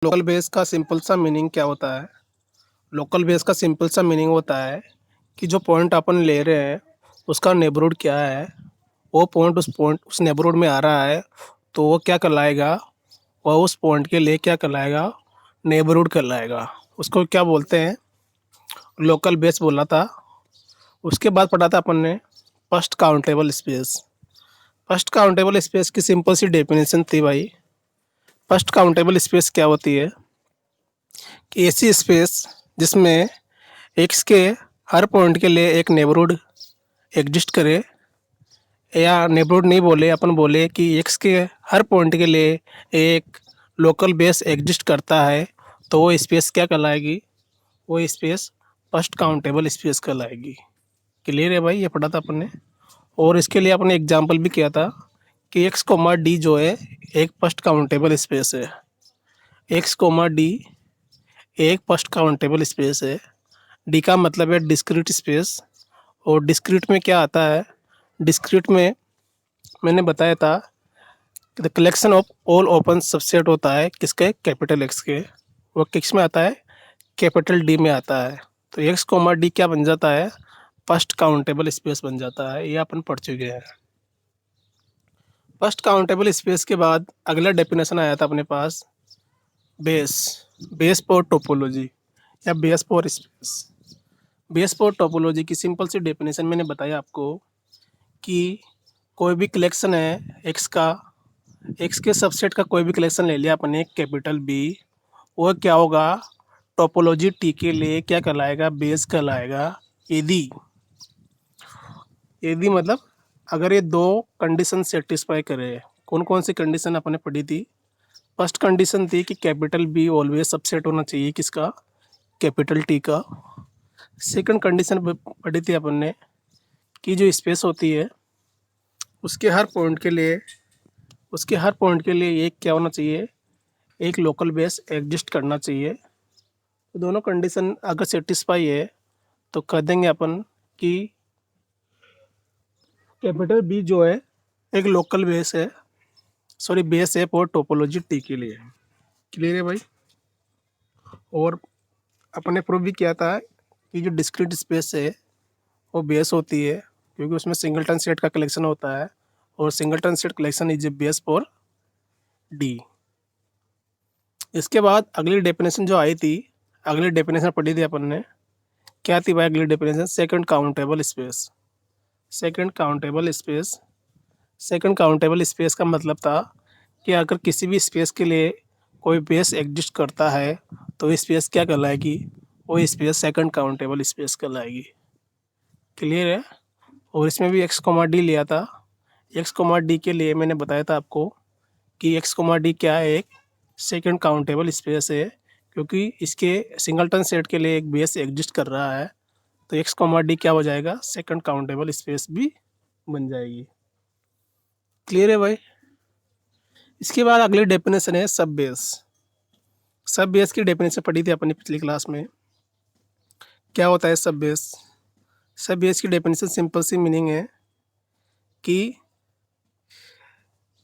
Local base का simple सा meaning क्या होता है? लोकल बेस का सिंपल सा मीनिंग होता है कि जो पॉइंट अपन ले रहे हैं उसका नेबरहुड क्या है। वो पॉइंट उस नेबरहुड में आ रहा है तो वो क्या कहलाएगा? वह उस पॉइंट के लिए क्या कहलाएगा? नेबरहुड कहलाएगा। उसको क्या बोलते हैं? लोकल बेस बोला था। उसके बाद पढ़ा था अपन ने first countable space. First countable space की सिंपल सी डेफिनेशन थी भाई। फर्स्ट काउंटेबल स्पेस क्या होती है कि ऐसी स्पेस जिसमें एक्स के हर पॉइंट के लिए एक नेबरहुड एग्जिस्ट करे, या नेबरहुड नहीं बोले, अपन बोले कि एक्स के हर पॉइंट के लिए एक लोकल बेस एग्जिस्ट करता है, तो वो स्पेस क्या कहलाएगी? वो स्पेस फर्स्ट काउंटेबल स्पेस कहलाएगी। क्लियर है भाई? ये पढ़ा था अपन ने। और इसके लिए अपने एग्जाम्पल भी किया था कि एक्स कोमा डी जो है एक फर्स्ट काउंटेबल स्पेस है। एक्स कोमा डी एक फर्स्ट काउंटेबल स्पेस है। डी का मतलब है डिस्क्रीट स्पेस। और डिस्क्रीट में क्या आता है? डिस्क्रीट में मैंने बताया था कि the collection of all open subset होता है किसके? कैपिटल एक्स के। वो किस में आता है? कैपिटल डी में आता है। तो एक्स कोमा डी क्या बन जाता है? फर्स्ट काउंटेबल स्पेस बन जाता है। ये अपन पढ़ चुके हैं। फर्स्ट काउंटेबल स्पेस के बाद अगला डेफिनेशन आया था अपने पास, बेस। बेस फॉर टोपोलॉजी या base for space. Base for topology की सिंपल सी डेफिनेशन मैंने बताया आपको कि कोई भी कलेक्शन है एक्स का, एक्स के सबसेट का कोई भी कलेक्शन ले लिया अपने कैपिटल बी, वो क्या होगा? टोपोलॉजी टी के लिए क्या कहलाएगा? बेस कहलाएगा। यदि यदि मतलब अगर ये दो कंडीशन सेटिस्फाई करे। कौन कौन सी कंडीशन अपने पढ़ी थी? फर्स्ट कंडीशन थी कि कैपिटल बी ऑलवेज सबसेट होना चाहिए किसका? कैपिटल टी का। सेकंड कंडीशन पढ़ी थी अपन ने कि जो स्पेस होती है उसके हर पॉइंट के लिए एक क्या होना चाहिए? एक लोकल बेस एग्जिस्ट करना चाहिए। तो दोनों कंडीशन अगर सेटिस्फाई है तो कह देंगे अपन कि कैपिटल बी जो है एक लोकल बेस है, सॉरी बेस है फॉर टोपोलॉजी टी के लिए। क्लियर है भाई? और अपने प्रूव भी किया था कि जो डिस्क्रीट स्पेस है वो बेस होती है क्योंकि उसमें सिंगलटन सेट का कलेक्शन होता है, और singleton set collection is a base for D. इसके बाद अगली डेफिनेशन जो आई थी, अगली डेफिनेशन पढ़ी थी अपन ने, क्या थी भाई अगली definition? Second countable space. Second countable space. Second countable space का मतलब था कि अगर किसी भी स्पेस के लिए कोई बेस एग्जिस्ट करता है तो स्पेस क्या कहलाएगी? वो स्पेस सेकंड काउंटेबल स्पेस कहलाएगी। क्लियर है? और इसमें भी एक्स कोमा डी लिया था। एक्स कोमा डी के लिए मैंने बताया था आपको कि एक्स कोमा डी क्या है? एक सेकंड काउंटेबल स्पेस है क्योंकि इसके सिंगलटन सेट के लिए एक बेस एग्जिस्ट कर रहा है, तो एक्स कोमा डी क्या हो जाएगा? सेकंड काउंटेबल स्पेस भी बन जाएगी। क्लियर है भाई? इसके बाद अगली डेफिनेशन है सब बेस। सब बेस की डेफिनेशन पढ़ी थी अपनी पिछली क्लास में। क्या होता है सब बेस? सब बेस की डेफिनेशन सिंपल सी मीनिंग है कि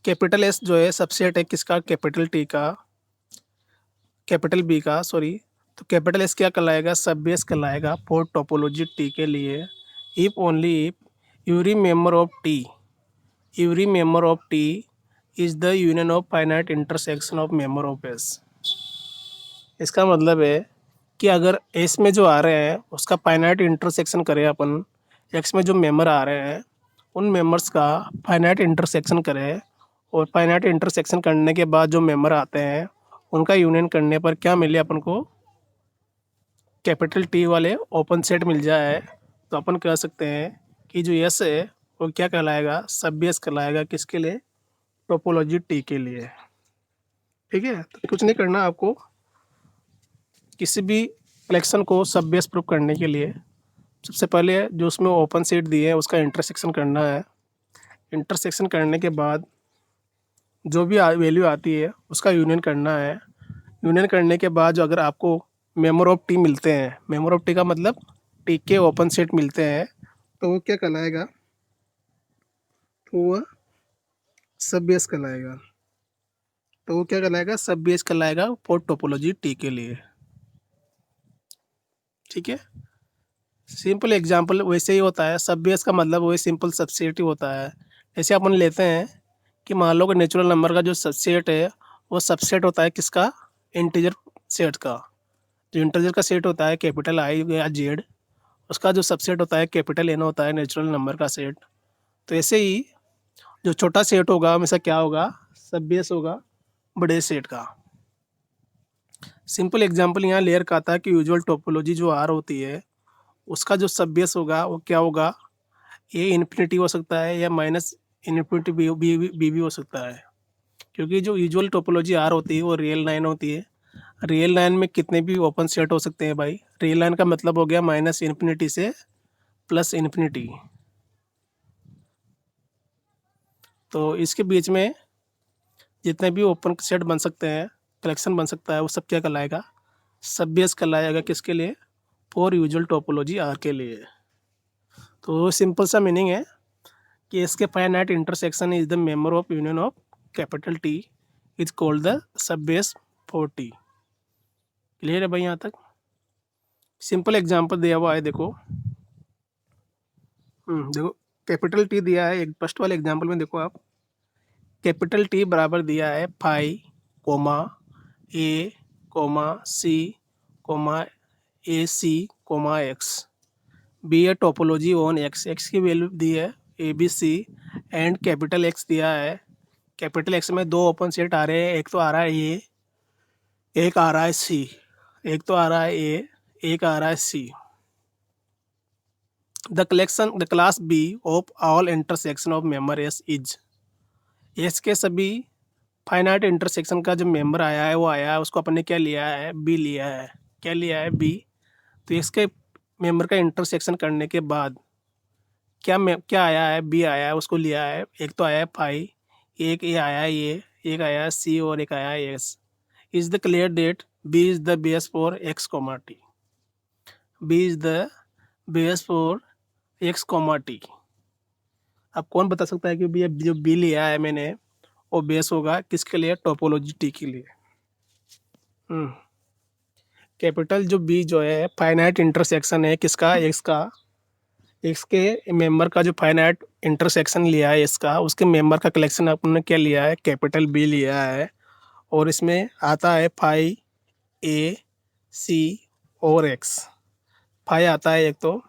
कैपिटल एस जो है सबसेट है किसका? कैपिटल टी का, कैपिटल बी का सॉरी। तो कैपिटल एस क्या कहलाएगा? सब बेस कहलाएगा फॉर टोपोलॉजी टी के लिए। If only if every member of T is the union of finite intersection of member of S. इसका मतलब है कि अगर एस में जो आ रहे हैं उसका फाइनाइट इंटरसेक्शन करें अपन, एक्स में जो मेंबर आ रहे हैं उन मेंबर्स का फाइनाइट इंटरसेक्शन करें, और फाइनाइट इंटरसेक्शन करने के बाद जो मेंबर आते हैं उनका यूनियन करने पर क्या मिले अपन को? कैपिटल टी वाले ओपन सेट मिल जाए, तो अपन कह सकते हैं कि जो यस है वो क्या कहलाएगा? सब बेस कहलाएगा। किसके लिए? टोपोलॉजी टी के लिए। ठीक है? तो कुछ नहीं करना आपको, किसी भी कलेक्शन को सब बेस प्रूफ करने के लिए सबसे पहले जो उसमें ओपन सेट दिए है उसका इंटरसेक्शन करना है। इंटरसेक्शन करने के बाद जो भी वैल्यू आती है उसका यूनियन करना है। यूनियन करने के बाद जो अगर आपको मेंबर ऑफ टी मिलते हैं, मेंबर ऑफ टी का मतलब टी के ओपन सेट मिलते हैं, तो वो क्या कहलाएगा? तो वह सब बेस कहलाएगा। तो वो क्या कहलाएगा, सब बेस कहलाएगा फॉर टोपोलॉजी टी के लिए। ठीक है, सिंपल एग्जांपल वैसे ही होता है, सब बेस का मतलब वही सिंपल सबसेट ही होता है। जैसे अपन लेते हैं कि मान लो कि नेचुरल नंबर का जो सबसेट है वो सबसेट होता है किसका, इंटीजर सेट का। जो इंटीजर का सेट होता है कैपिटल आई या जेड, उसका जो सबसेट होता है कैपिटल एन होता है नेचुरल नंबर का सेट। तो ऐसे ही जो छोटा सेट होगा हमेशा क्या होगा, सब बेस होगा बड़े सेट का। सिंपल एग्जांपल यहाँ लेयर का आता है कि यूजुअल टोपोलॉजी जो आर होती है उसका जो सब बेस होगा वो क्या होगा, ए इन्फिनिटी हो सकता है या माइनस इन्फिनिटी बी भी हो सकता है। क्योंकि जो यूजुअल टोपोलॉजी आर होती है वो रियल लाइन होती है। रियल लाइन में कितने भी ओपन सेट हो सकते हैं भाई। रियल लाइन का मतलब हो गया माइनस इन्फिनिटी से प्लस इन्फिनिटी। तो इसके बीच में जितने भी ओपन सेट बन सकते हैं, कलेक्शन बन सकता है, वो सब क्या कहलाएगा, सब बेस कहलाएगा। किसके लिए, फॉर यूजुअल टोपोलॉजी आर के लिए। तो सिंपल सा मीनिंग है कि इसके finite intersection is the member of union of capital T is called the sub base for T. Clear है भाई यहाँ तक। सिंपल एग्जांपल दिया हुआ है देखो। देखो कैपिटल टी दिया है, एक फर्स्ट वाले एग्जांपल में देखो आप, कैपिटल टी बराबर दिया है phi comma A comma C comma A C comma X. Be a topology on X, X की वैल्यू दी है A B C and capital X दिया है। कैपिटल एक्स में दो ओपन सेट आ रहे हैं, एक तो आ रहा है ए, एक आ रहा है सी। एक तो आ रहा है ए, एक आ रहा है C. The class B of all intersection of member S is, S के सभी फाइनाइट इंटरसेक्शन का जो मेंबर आया है वो आया है, उसको अपन ने क्या लिया है, बी लिया है। क्या लिया है, बी। तो इसके मेंबर का इंटरसेक्शन करने के बाद क्या आया है, बी आया है, उसको लिया है। एक तो आया है फाई, एक ए आया है ये, एक आया है सी और एक आया है S. Is the clear that B is the base for X comma T. B is the base for X comma T. अब कौन बता सकता है कि भी जो बी लिया है मैंने वो बेस होगा किसके लिए, टोपोलॉजी टी के लिए। कैपिटल जो बी जो है फाइनाइट इंटरसेक्शन है किसका, एक्स का। एक्स के मेंबर का जो फाइनाइट इंटरसेक्शन लिया है इसका, उसके मेंबर का कलेक्शन आपने क्या लिया है, कैपिटल बी लिया है। और इसमें आता है फाई ए सी और एक्स। फाई आता है एक, तो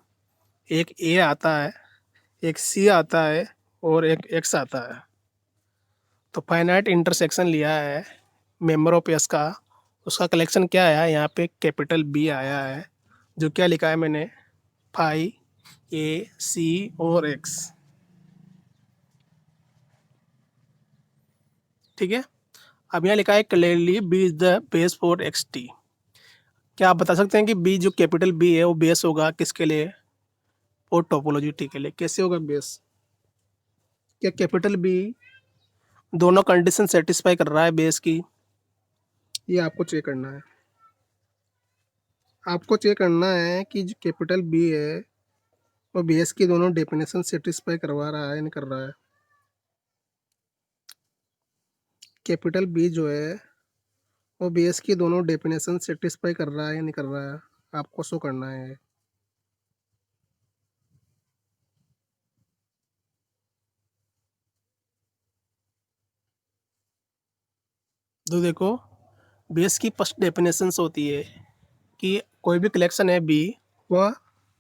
एक ए आता है, एक सी आता है और एक एक्स आता है। तो फाइनाइट इंटरसेक्शन लिया है मेंबर ऑफ एस का, उसका कलेक्शन क्या आया है यहाँ पे, कैपिटल बी आया है। जो क्या लिखा है मैंने, फाई ए सी और एक्स। ठीक है, अब यहाँ लिखा है clearly B is the base for X T. क्या आप बता सकते हैं कि बी जो कैपिटल बी है वो बेस होगा किसके लिए, और टोपोलॉजी टी के लिए। कैसे होगा बेस, क्या कैपिटल बी दोनों कंडीशन सेटिस्फाई कर रहा है बेस की, ये आपको चेक करना है। आपको चेक करना है कि जो कैपिटल बी है वो बेस की दोनों डेफिनेशन सेटिस्फाई करवा रहा है, नहीं कर रहा है। कैपिटल बी जो है वो बेस की दोनों डेफिनेशन सेटिस्फाई कर रहा है या नहीं कर रहा है, आपको शो करना है। तो देखो बेस की फर्स्ट डेफिनेशंस होती है कि कोई भी कलेक्शन है बी, वह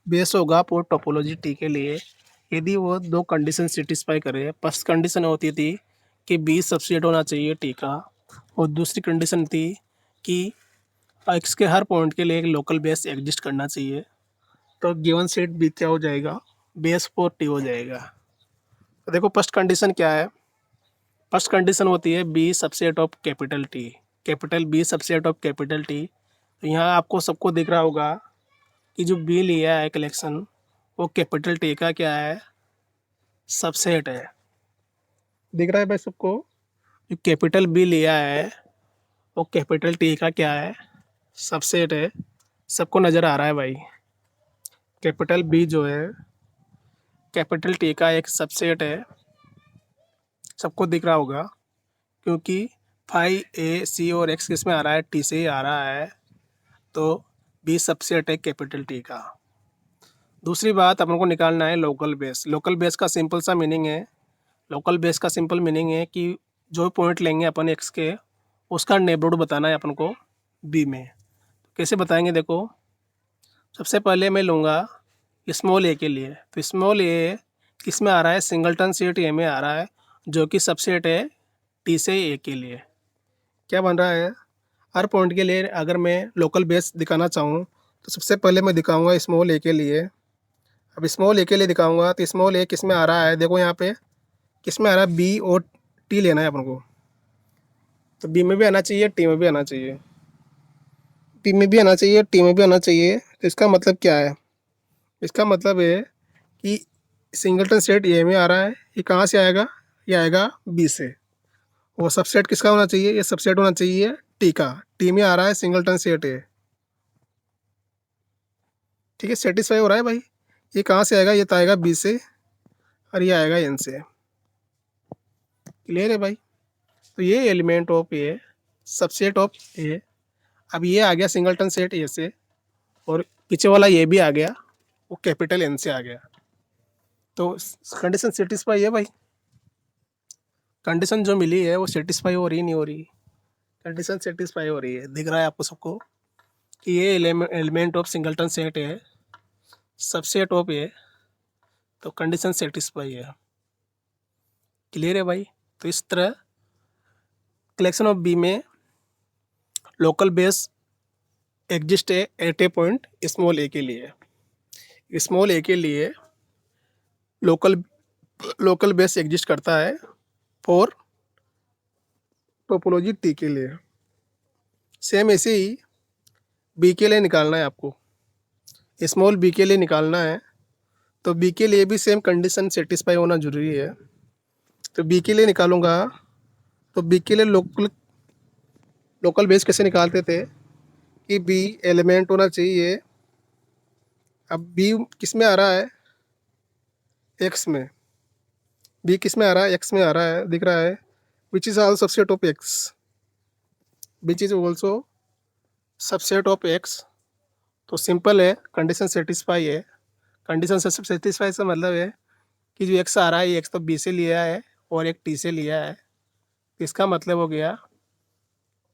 बेस होगा फॉर टोपोलॉजी टी के लिए यदि वो दो कंडीशन सेटिस्फाई करे। फर्स्ट कंडीशन होती थी कि बी सबसेट होना चाहिए टी का, और दूसरी कंडीशन थी कि एक्स के हर पॉइंट के लिए एक लोकल बेस एग्जिस्ट करना चाहिए। तो गिवन सेट बी क्या हो जाएगा, बेस फॉर टी हो जाएगा। तो देखो फर्स्ट कंडीशन क्या है, फर्स्ट कंडीशन होती है B subset of capital T, capital B subset of capital T. तो यहाँ आपको सबको दिख रहा होगा कि जो बी लिया है कलेक्शन वो कैपिटल टी का क्या है, सबसेट है। दिख रहा है भाई सबको, जो कैपिटल बी लिया है वो कैपिटल टी का क्या है, सबसेट है। सबको नज़र आ रहा है भाई, कैपिटल बी जो है कैपिटल टी का एक सबसेट है, सबको दिख रहा होगा। क्योंकि फाई ए सी और एक्स किस में आ रहा है, टी से ही आ रहा है, तो बी सबसेट है कैपिटल टी का। दूसरी बात अपन को निकालना है लोकल बेस। लोकल बेस का सिंपल सा मीनिंग है, लोकल बेस का सिंपल मीनिंग है कि जो पॉइंट लेंगे अपन एक्स के, उसका नेबरहुड बताना है अपन को बी में। कैसे बताएंगे देखो, सबसे पहले मैं लूँगा स्मॉल ए के लिए, तो स्मॉल ए किस में आ रहा है, सिंगलटन सेट ए में आ रहा है, जो कि सबसेट है टी से ए के लिए। क्या बन रहा है, हर पॉइंट के लिए अगर मैं लोकल बेस दिखाना चाहूँ तो सबसे पहले मैं दिखाऊंगा स्मॉल ए के लिए। अब स्मॉल ए के लिए दिखाऊंगा तो स्मॉल ए किस में आ रहा है, देखो यहाँ पे किस में आ रहा है, बी और टी लेना है अपन को, तो बी में भी आना चाहिए, टी में भी आना चाहिए, बी में भी आना चाहिए, टी में भी आना चाहिए। तो इसका मतलब क्या है, इसका मतलब है कि सिंगलटन सेट ए में आ रहा है, ये कहाँ से आएगा, ये आएगा बी से। और सबसेट किसका होना चाहिए, ये सबसेट होना चाहिए टी का, टी में आ रहा है सिंगलटन सेट ए। ठीक है, सेटिस्फाई हो रहा है भाई। ये कहाँ से आएगा, ये तो आएगा बी से और ये आएगा एन से। क्लियर है भाई। तो ये element of A, subset of A. अब ये आ गया सिंगलटन सेट ए से, और पीछे वाला ये भी आ गया, वो कैपिटल एन से आ गया। तो कंडीशन सेटिस्फाई है भाई, कंडीशन जो मिली है वो सेटिस्फाई हो रही नहीं हो रही, कंडीशन सेटिस्फाई हो रही है। दिख रहा है आपको सबको कि ये एलिमेंट ऑफ सिंगलटन सेट है, सबसेट ऑफ ए, तो कंडीशन सेटिस्फाई है। क्लियर है भाई। तो इस तरह कलेक्शन ऑफ बी में लोकल बेस एग्जिस्ट है एट ए पॉइंट स्मॉल ए के लिए। स्मॉल ए के लिए लोकल लोकल बेस एग्जिस्ट करता है फॉर टोपोलॉजी टी के लिए। सेम ऐसे ही बी के लिए निकालना है आपको, स्मॉल बी के लिए निकालना है, तो बी के लिए भी सेम कंडीशन सेटिस्फाई होना जरूरी है। तो बी के लिए निकालूंगा, तो बी के लिए लोकल लोकल बेस कैसे निकालते थे कि बी एलिमेंट होना चाहिए। अब बी किस में आ रहा है, एक्स में, बी किस में आ रहा है, एक्स में आ रहा है, दिख रहा है, which is all subset of x, which is also subset of x. तो सिंपल है, कंडीशन सेटिस्फाई है। कंडीशन सेटिस्फाई से मतलब है कि जो एक्स आ रहा है, ये एक्स तो बी से लिया है और एक टी से लिया है, तो इसका मतलब हो गया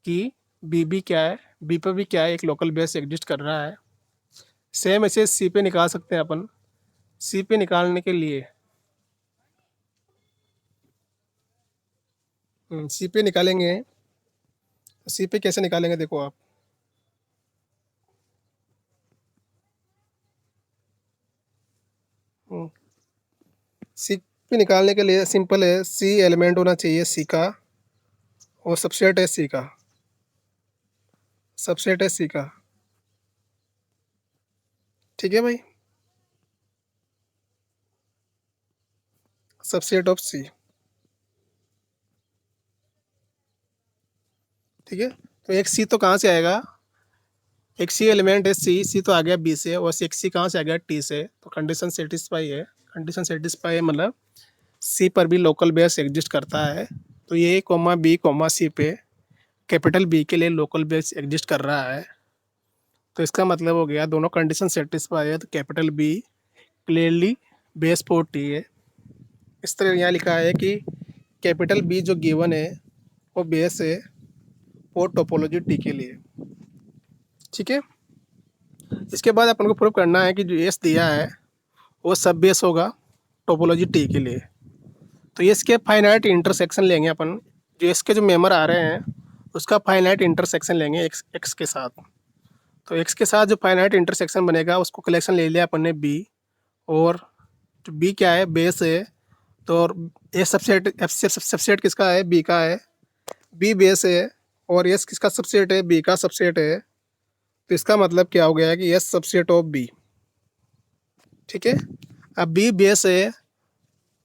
कि बी भी क्या है, बी पर भी क्या है, एक लोकल बेस एग्जिस्ट कर रहा है। सेम ऐसे सी पे निकाल सकते हैं अपन। सी पे निकालने के लिए सी पे निकालेंगे, सी पे कैसे निकालेंगे देखो आप, सी पे निकालने के लिए सिंपल है, सी एलिमेंट होना चाहिए सी का, और सबसेट है सी का, सबसेट है सी का। ठीक है भाई, सबसेट ऑफ सी। ठीक है, तो एक सी तो कहाँ से आएगा, एक सी एलिमेंट है सी, सी तो आ गया बी से, और एक सी कहाँ से आ गया, टी से, तो कंडीशन सेटिस्फाई है। कंडीशन सेटिस्फाई है मतलब सी पर भी लोकल बेस एग्जिस्ट करता है। तो ये कोमा बी कोमा सी पे कैपिटल बी के लिए लोकल बेस एग्जिस्ट कर रहा है। तो इसका मतलब हो गया दोनों कंडीशन सेटिस्फाई है, तो capital be clearly base for T है। इस तरह यहाँ लिखा है कि कैपिटल बी जो गिवन है वो बेस है फॉर टोपोलॉजी टी के लिए। ठीक है, इसके बाद अपन को प्रूव करना है कि जो एस दिया है वो सब बेस होगा टोपोलॉजी टी के लिए। तो इसके फाइनाइट इंटरसेक्शन लेंगे अपन, जो इसके जो मेंबर आ रहे हैं उसका फाइनाइट इंटरसेक्शन लेंगे एक्स एक्स के साथ। तो एक्स के साथ जो फाइनाइट इंटरसेक्शन बनेगा उसको कलेक्शन ले लिया अपन ने बी, और जो बी क्या है, बेस है, तो और ए सबसेट, एफ सबसेट किसका है, बी का है, बी बेस है, और एस किसका सबसेट है, बी का सबसेट है। तो इसका मतलब क्या हो गया कि एस सबसेट ऑफ बी। ठीक है, अब बी बेस है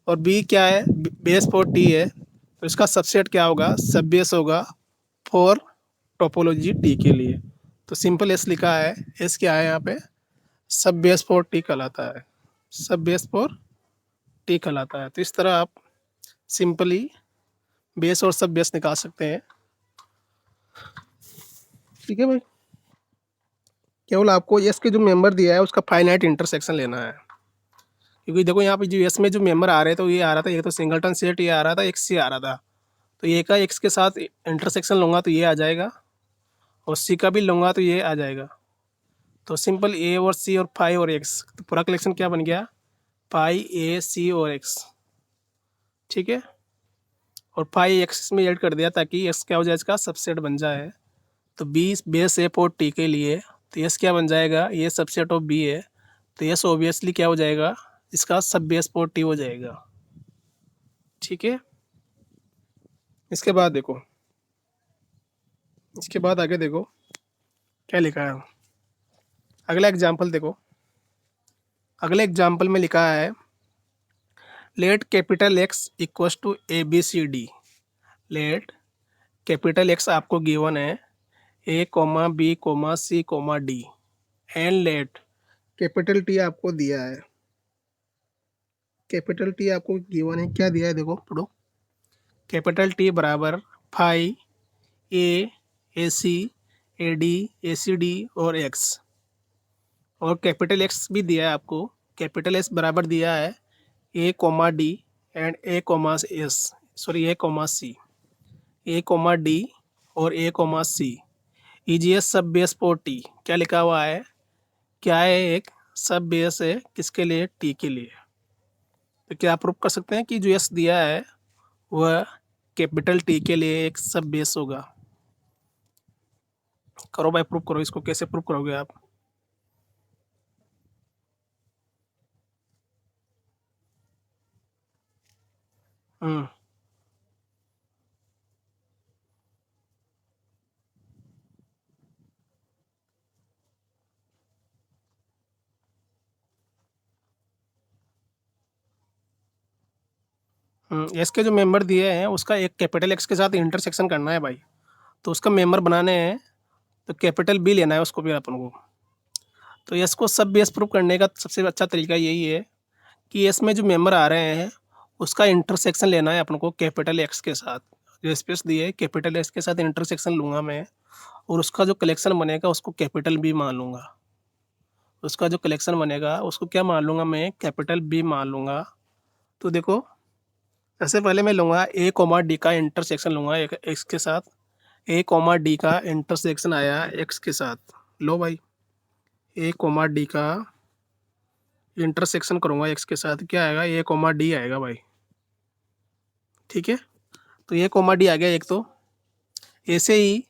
और बी क्या है, बेस फॉर टी है, तो इसका सबसेट क्या होगा, सब बेस होगा फॉर टोपोलॉजी टी के लिए। तो सिंपल एस लिखा है, एस क्या है यहाँ पे, सब बेस फॉर टी कहलाता है, सब बेस फॉर टी कहलाता है। तो इस तरह आप सिंपली बेस और सब बेस निकाल सकते हैं। ठीक है भाई, केवल आपको एस के जो मेंबर दिया है उसका फाइनाइट इंटरसेक्शन लेना है। क्योंकि देखो यहाँ पे जो एस में जो मेंबर आ रहे थे तो ये आ रहा था, एक तो सिंगलटन सेट ये आ रहा था, एक सी आ रहा था। तो ए का एक्स के साथ इंटरसेक्शन लूँगा तो ये आ जाएगा, और सी का भी लूँगा तो ये आ जाएगा। तो सिंपल ए और सी और फाइव और एक्स, तो पूरा कलेक्शन क्या बन गया, पाई ए सी और एक्स। ठीक है, और फाइव एक्स में ऐड कर दिया ताकि एक्स क्या हो जाए, इसका सबसेट बन जाए। तो बी बेस एफ और टी के लिए तो एस क्या बन जाएगा, ये सबसेट ऑफ बी है, तो एस ऑब्वियसली क्या हो जाएगा, इसका सब बेस पर टी हो जाएगा। ठीक है, इसके बाद देखो, इसके बाद आगे देखो क्या लिखा है। अगला एग्जाम्पल देखो, अगले एग्जाम्पल में लिखा है let capital X equals to A B C D. Let capital X आपको गिवन है, A comma B comma C comma D, and let capital T आपको दिया है। कैपिटल टी आपको गिवन है, क्या दिया है देखो पढ़ो। कैपिटल टी बराबर five A A C A D A C D और एक्स, और कैपिटल एक्स भी दिया है आपको। कैपिटल एस बराबर दिया है A comma D and A comma S, sorry A comma C, A comma D और ए कोमा सी। ईजीएस सब बेस फॉर टी, क्या लिखा हुआ है, क्या है, एक सब बेस है किसके लिए, टी के लिए। तो क्या आप प्रूव कर सकते हैं कि जो एस दिया है वह कैपिटल टी के लिए एक सब बेस होगा। करो भाई, प्रूव करो इसको, कैसे प्रूव करोगे आप। हम्म एस के जो मेंबर दिए हैं उसका एक कैपिटल एक्स के साथ इंटरसेक्शन करना है भाई, तो उसका मेंबर बनाने हैं तो कैपिटल बी लेना है उसको भी अपन को। तो एस को सब बेस प्रूव करने का सबसे अच्छा तरीका यही है कि एस में जो मेंबर आ रहे हैं उसका इंटरसेक्शन लेना है अपन को कैपिटल एक्स के साथ। जो स्पेस दिए कैपिटल एक्स के साथ इंटरसेक्शन लूँगा मैं, और उसका जो कलेक्शन बनेगा उसको कैपिटल बी मान लूँगा। उसका जो कलेक्शन बनेगा उसको क्या मान लूँगा मैं, कैपिटल बी मान लूँगा। तो देखो, सबसे पहले मैं लूँगा ए कोमा डी का इंटरसेक्शन लूँगा एक एक्स के साथ। ए कोमा डी का इंटरसेक्शन आया एक्स के साथ, लो भाई ए कोमा डी का इंटरसेक्शन करूँगा एक्स के साथ, क्या आएगा, ए कोमा डी आएगा भाई। ठीक है, तो ए कोमा डी आ गया एक, तो ऐसे ही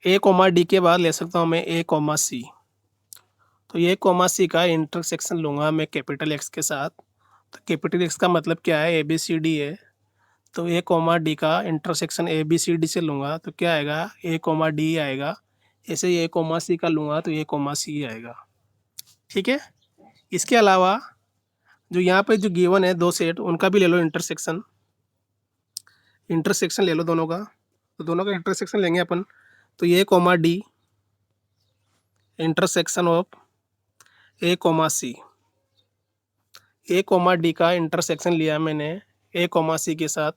ए कोमा डी के बाद ले सकता हूँ मैं ए कोमा सी। तो ए कोमा सी का इंटरसेक्शन लूँगा मैं कैपिटल एक्स के साथ। तो कैपिटल एक्स का मतलब क्या है, ए बी सी डी है। तो ए कोमा डी का intersection A B C D से लूँगा तो क्या आएगा, ए कोमा डी आएगा। ऐसे ही ए कोमा सी का लूँगा तो ए कोमा सी आएगा। ठीक है, इसके अलावा जो यहाँ पे जो गिवन है दो सेट, उनका भी ले लो इंटरसेक्शन। इंटरसेक्शन ले लो दोनों का, तो दोनों का इंटरसेक्शन लेंगे अपन। तो A comma D intersection of A comma C, A comma D का इंटरसेक्शन लिया मैंने ए कोमा सी के साथ।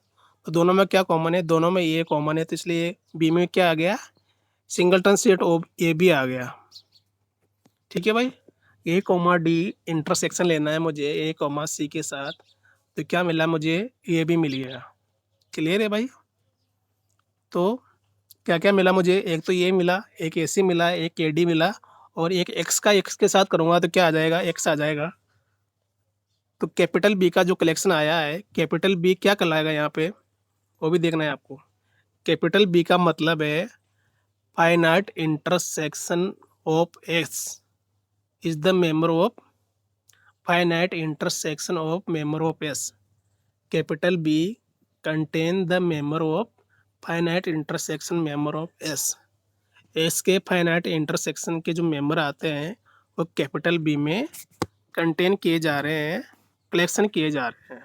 तो दोनों में क्या कॉमन है, दोनों में ए कॉमन है, तो इसलिए बी में क्या आ गया, singleton set of A B आ गया। ठीक है भाई, ए कोमा डी इंटरसेक्शन लेना है मुझे ए कोमा सी के साथ, तो क्या मिला मुझे, ए बी मिल गया। क्लियर है भाई। तो क्या क्या मिला मुझे, एक तो ये मिला, एक ए सी मिला, एक ए डी मिला, और एक एक्स का एक्स के साथ करूँगा तो क्या आ जाएगा, एक्स आ जाएगा। तो कैपिटल बी का जो कलेक्शन आया है, कैपिटल बी क्या कहलाएगा यहाँ पे, वो भी देखना है आपको। कैपिटल बी का मतलब है finite intersection of X is the member of finite intersection of member of S. Capital B contain the member of finite intersection member of S. S के फाइनाइट इंटरसेक्शन के जो मेंबर आते हैं वो capital B में contain किए जा रहे हैं, कलेक्शन किए जा रहे हैं।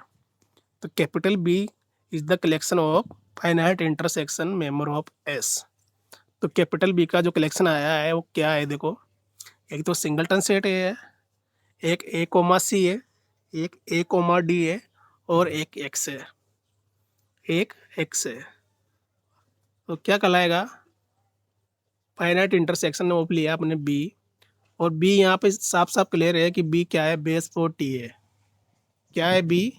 तो capital B is the collection of finite intersection member of S. तो कैपिटल बी का जो कलेक्शन आया है वो क्या है देखो, एक तो सिंगलटन सेट है, एक ए कोमा सी है, एक ए कोमा डी है, और एक एक्स है, एक एक्स है। तो क्या कहलाएगा, फाइनाइट इंटरसेक्शन ऑफ लिया आपने बी, और बी यहाँ पे साफ साफ क्लियर है कि बी क्या है, बेस फॉर टी है। क्या है बी?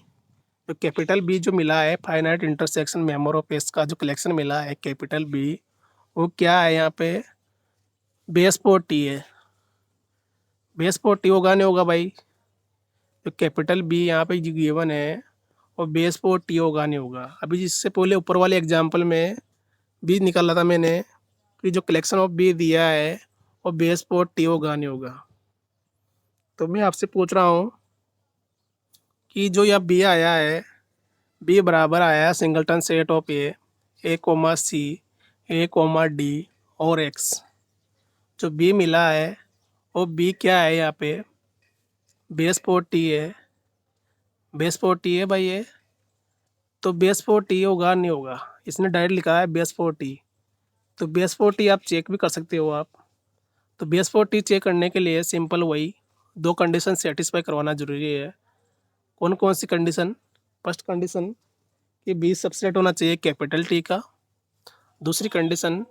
तो कैपिटल बी जो मिला है, finite intersection member of S का जो कलेक्शन मिला है कैपिटल बी, वो क्या है यहाँ पे, बेस फॉर टी है। बेस फॉर टी होगा नहीं होगा भाई? तो कैपिटल बी यहाँ पे जो गिवन है और बेस फॉर टी होगा नहीं होगा? अभी जिससे पहले ऊपर वाले एग्जाम्पल में बी निकाला था मैंने कि जो कलेक्शन ऑफ बी दिया है वो बेस फॉर टी होगा नहीं होगा? तो मैं आपसे पूछ रहा हूँ कि जो यह बी आया है, बी बराबर आया है singleton set of A comma C, A comma D और एक्स। जो बी मिला है वो बी क्या है यहाँ पे, बेस फॉर टी है। बेस फॉर टी है भाई ये। तो बेस फॉर टी होगा नहीं होगा? इसने डायरेक्ट लिखा है बेस फॉर टी। तो बेस फॉर टी आप चेक भी कर सकते हो आप। तो बेस फॉर टी चेक करने के लिए सिंपल वही दो कंडीशन सेटिस्फाई करवाना जरूरी है। कौन कौन सी कंडीशन? फर्स्ट कंडीशन कि बी सबसेट होना चाहिए कैपिटल टी का। दूसरी कंडीशन,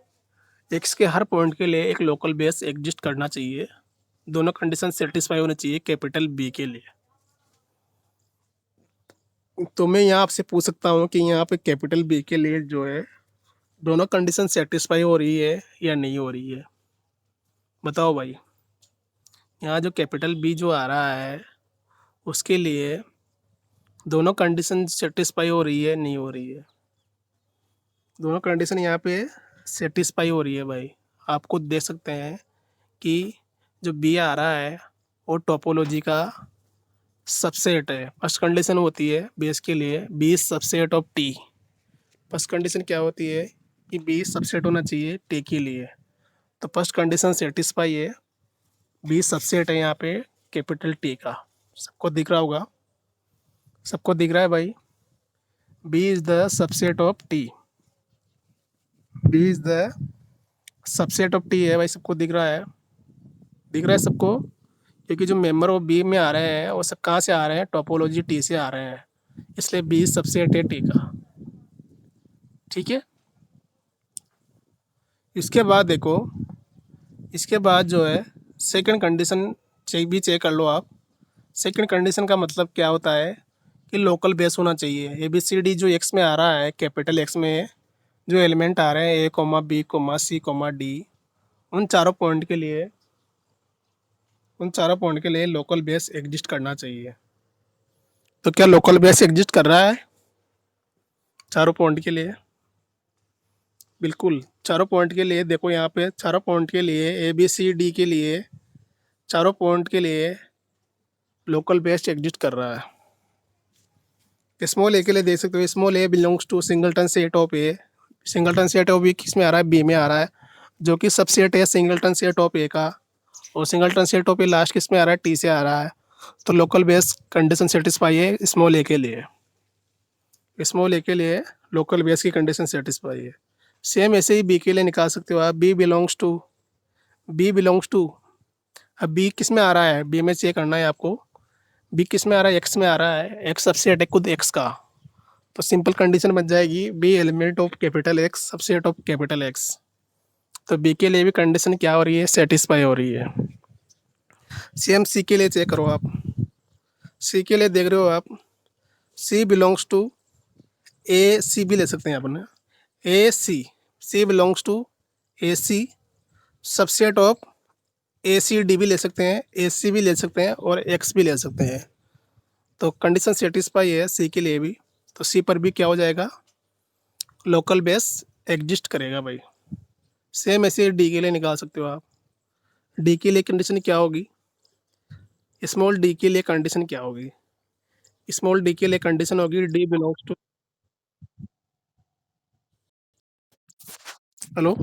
एक्स के हर पॉइंट के लिए एक लोकल बेस एग्जिस्ट करना चाहिए। दोनों कंडीशन सेटिस्फाई होनी चाहिए कैपिटल बी के लिए। तो मैं यहाँ आपसे पूछ सकता हूँ कि यहाँ पे कैपिटल बी के लिए जो है दोनों कंडीशन सेटिस्फाई हो रही है या नहीं हो रही है? बताओ भाई। यहाँ जो कैपिटल बी जो आ रहा है उसके लिए दोनों कंडीशन सेटिस्फाई हो रही है नहीं हो रही है? दोनों कंडीशन यहाँ पे सेटिस्फाई हो रही है भाई। आप खुद देख सकते हैं कि जो बी आ रहा है वो टोपोलॉजी का सबसेट है। फर्स्ट कंडीशन होती है बेस के लिए B subset of T. First condition क्या होती है कि बी सबसेट होना चाहिए टी के लिए। तो फर्स्ट कंडीशन सेटिस्फाई है, बी सबसेट है यहाँ पे कैपिटल टी का। सबको दिख रहा होगा? सबको दिख रहा है भाई? B is the subset of T. B is the subset of T है भाई। सबको दिख रहा है? दिख रहा है सबको? क्योंकि जो मेंबर ऑफ बी में आ रहे हैं वो सब कहाँ से आ रहे हैं, टोपोलॉजी टी से आ रहे हैं, इसलिए बी सबसेट है टी का। ठीक है। इसके बाद देखो, इसके बाद जो है सेकंड कंडीशन चेक कर लो आप। सेकंड कंडीशन का मतलब क्या होता है कि लोकल बेस होना चाहिए। ए बी सी डी जो एक्स में आ रहा है, कैपिटल एक्स में जो एलिमेंट आ रहे हैं A comma B comma C comma D, उन चारों पॉइंट के लिए लोकल बेस एग्जिस्ट करना चाहिए। तो क्या लोकल बेस एग्जिस्ट कर रहा है चारों पॉइंट के लिए? बिल्कुल। चारों पॉइंट के लिए देखो, यहाँ पे चारों पॉइंट के लिए ए बी सी डी के लिए चारों पॉइंट के लिए लोकल बेस एग्जिस्ट कर रहा है। स्मॉल ए के लिए देख सकते हो, small A belongs to singleton set of A. Singleton set of A किस में आ रहा है? बी में आ रहा है, जो कि सबसेट है सिंगलटन सेट ऑफ ए का। और singleton set of A last किस में आ रहा है? टी से आ रहा है। तो लोकल बेस कंडीशन सेटिस्फाई है स्मॉल ए के लिए। स्मॉल ए के लिए लोकल बेस की कंडीशन सेटिस्फाई है। सेम ऐसे ही बी के लिए निकाल सकते हो आप। बी बिलोंग्स टू अब बी किस में आ रहा है? बी में चेक करना है आपको। बी किस में आ रहा है? एक्स में आ रहा है। एक्स सबसेट है खुद एक्स का। तो सिंपल कंडीशन बन जाएगी B element of capital X subset of capital X. तो बी के लिए भी कंडीशन क्या हो रही है? सेटिस्फाई हो रही है। सेम सी के लिए चेक करो आप। सी के लिए देख रहे हो आप, सी बिलोंग्स टू ए सी भी ले सकते हैं अपन, A C belongs to A C subset of A C D भी ले सकते हैं, ए सी भी ले सकते हैं और एक्स भी ले सकते हैं। तो कंडीशन सेटिस्फाई है सी के लिए भी। तो सी पर भी क्या हो जाएगा? लोकल बेस एग्जिस्ट करेगा भाई। सेम ऐसे डी के लिए निकाल सकते हो आप। डी के लिए कंडीशन क्या होगी? स्मॉल डी के लिए कंडीशन क्या होगी? स्मॉल डी के लिए कंडीशन होगी डी बिलोंग्स टू, हेलो,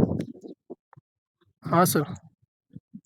हाँ सर।